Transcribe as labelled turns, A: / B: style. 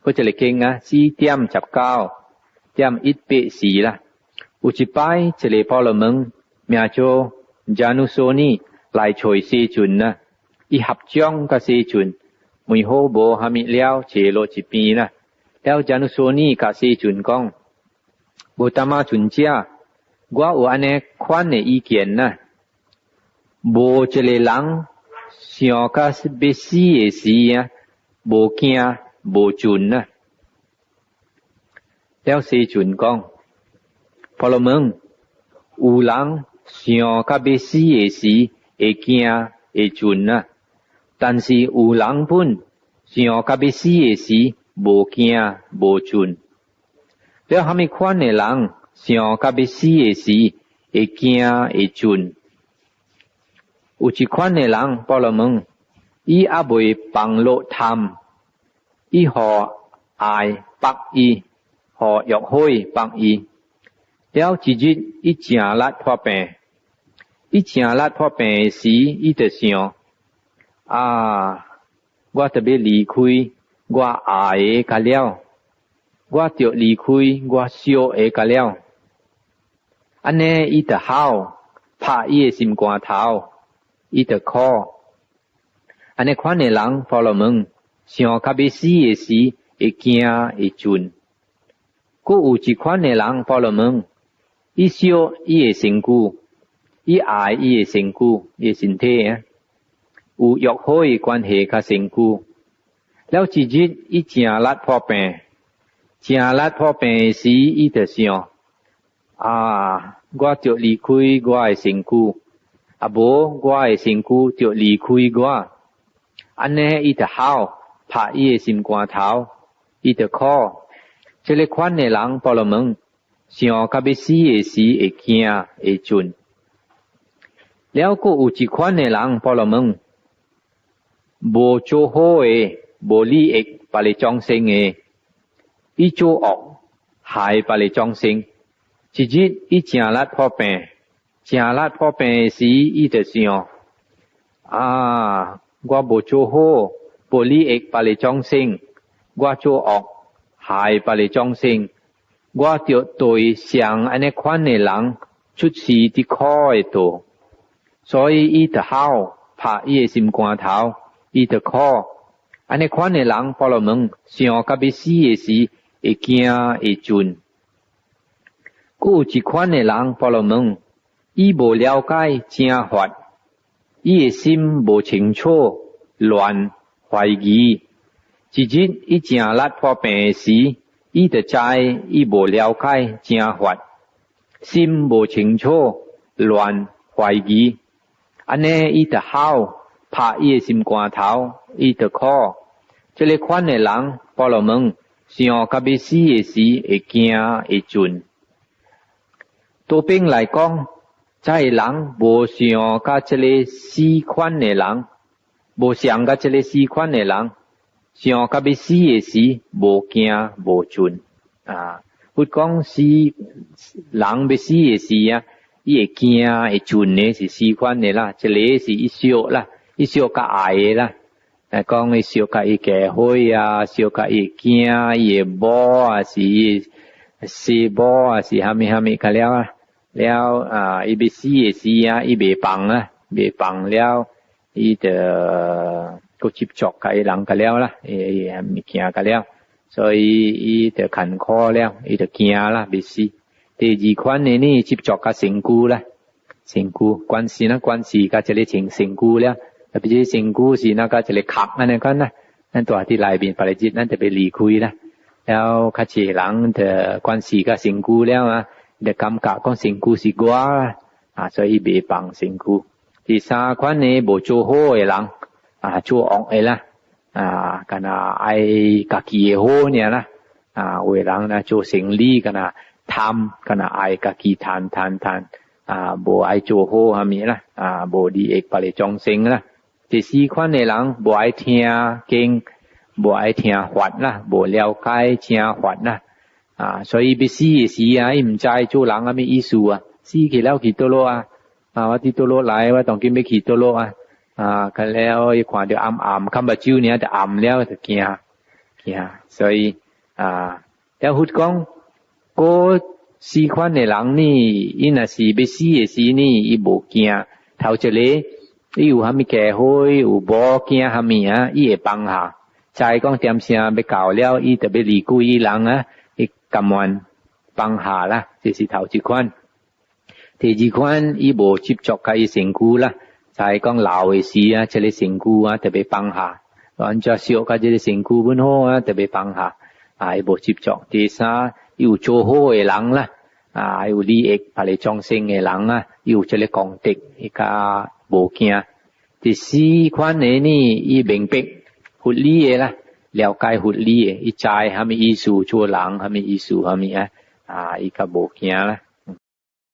A: ก็จะเลยเก่งนะสีเตรียมจับก้าวเตรียมอิดเปะสีละอุจิไปจะเลยพอละมึงเมียโจจานุโซนี่ลายโชยเซจุนนะอีหับจ้องกับเซจุนมุยโฮโบฮามิเลี้ยวเจโลจิปีนะแล้วจานุโซนี่กับเซจุนกองโบตามาจุนเจียกว่าอันเนควันในอีเกียนนะโบจะเลยหลังเสียกัสเบซีเอซีโบเกียโบจุนนะแล้วเซจุนกองพอละมึงอูหลังเสียกับเบซีเอซีเอเกียเอจุนนะ但是อูหลังพุ่นเสียกับเบซีเอซีโบเกียโบจุนแล้วหามีควันในหลังเสียกับเบซีเอซีเอเกียเอจุนอุจิควันในหลังพอละมึงอีอาบวยปังโลธรรมอีหออายปักอีหอยอกห้อยปังอีแล้วจิจิตอีเจียลัดพ่อแปอีเจียลัดพ่อแปสีอีเตเสียว่าจะไปหลีคุยว่าอายกะแล้วว่าเตียวหลีคุยว่าเสียวเอกะแล้วอันนี้อีเตเฮาพาอีสิมกว่าเท้าอีเตคออันนี้ควันในหลังพอละมึงเสียงคาเบซีเอซีเอเกียเอจุนกูอุจิควันในหลังพอละมึงอีเสียวอีเอสิงกูอีอายอีเอสิงกูเอสินเทอูยอกห้อยกวนเหคาสิงกูแล้วจิจิตอีเจียลัดพ่อแปเจียลัดพ่อแปสีอีเตเสียงกว่าเตียวหลีคุยกว่าเอสิงกูโบกว่าเอสิงกูเตียวหลีคุยกว่าอันนี้อีเตเฮาพาอีสิมกว่าเท้าอีเตคอจะเลยควันในหลังพอละมึงเสียงกับเบซีเอซีเอเกียเอจุนแล้วก็อุจิควันในหลังพอละมึงโบโจโฮเอโบลีเอกปาเลจองเซงเออีโจออกหายปาเลจองเซงจิจิตอีเจียลัดพ่อแปเจียลัดพ่อแปสีอีเตเสียงกว่าโบโจโฮโบลีเอกปาเลจองเซงกว่าโจออกหายปาเลจองเซงกว่าเตียวตัวเสียงอันนี้ควันในหลังชุดสีที่คอยตัว所以伊的好怕伊的心肝头伊的可安尼款的人พอละมึง想甲要死的时会惊会准有一款的人พอละมึง伊无了解正法伊的心无清楚乱怀疑一日伊正力破病时伊就知伊无了解正法心无清楚乱怀疑อันนี้อีเตเฮาพาอีสิมกว่าเท้าอีเตคอจะเลยควันในหลังพอละมึงเสียงกับเบซีเอซีเอเกียเอจุนตัวเป็นหลายกองใจหลังโบเสียงกับจะเลยซีควันในหลังโบเสียงกับจะเลยซีควันในหลังเสียงกับเบซีเอซีโบเกียโบจุนพูดกองซีหลังเบซีเอซี伊会惊会准的是习惯的啦，这里是一小啦，一小甲爱的啦。讲伊小甲伊家伙小甲伊惊，伊会无是是无是哈咪个了了伊要死的死伊袂放袂放了，伊就个接触甲伊人个了啦，伊物件个了，所以伊就坎坷了，伊就惊啦，袂死。第二款呢นี่接触甲成姑啦成姑關係นะ關係甲這裡成姑了特別是成姑是那個這裡殼อันนั้นกันนะนั่นตัวที่ลายบินปริจิตนั่นจะไปหลีคุยละแล้วข้าเจหลังเธอ關係กับ成姑แล้วเดี๋ยวกำกับของ成姑是กว่า所以別幫成姑第三款呢無做好嘅人做惡嘅啦กันไอ้กะกี้โหเนี่ยนะเวลานะ做成利กันทำกันไอกะกีทานโบไอโจโฮฮามีนะโบดีเอกปาเลจองเซ็งนะที่สี่คนในหลังโบไอเทียเก่งโบไอเทียหวัดนะโบเลี้ยวไกเทียหวัดนะ所以ไปสีสี唔ใจจูหลังมีอิสูสีกี่แล้วกี่ตัวโลว่าที่ตัวโลหลายว่าต้องกินไม่กี่ตัวโลกันแล้วขวานเดี๋ยวอ่ำคำบาจิ้วเนี่ยจะอ่ำแล้วจะเกีย所以แล้วหุดกองก็สีควันในหลังนี่อีน่ะสิไปสีสีนี่อีบ่เกียเท่าจะเลยอีอยู่หามีแก่ห้อยอยู่บ่เกียหามีอีปังหาใจกองเตรียมเสียไปกล่าวแล้วอีแต่ไปหลีกุยอีหลังอีกำวันปังหาละสิเท่าจิควันที่จิควันอีบ่จิบจอกกับอีสิงกูละใจกองลาวอีสีจะเลยสิงกูแต่ไปปังหาตอนจะเสียวก็จะเลยสิงกูบนโหแต่ไปปังหาอีบ่จิบจอกที่ซาอยู่โจโหไอ้หลังละอยู่ลีเอกพาเลจองเซิงไอ้หลังอยู่จะเลยกองเต็กอีกาโบเกียที่สีควันนี่อีเบ่งเป็กหุดลีละแล้วกายหุดลีอีใจหามีอีสู่ชัวหลังหามีอีสู่หามีอีกาโบเกียละ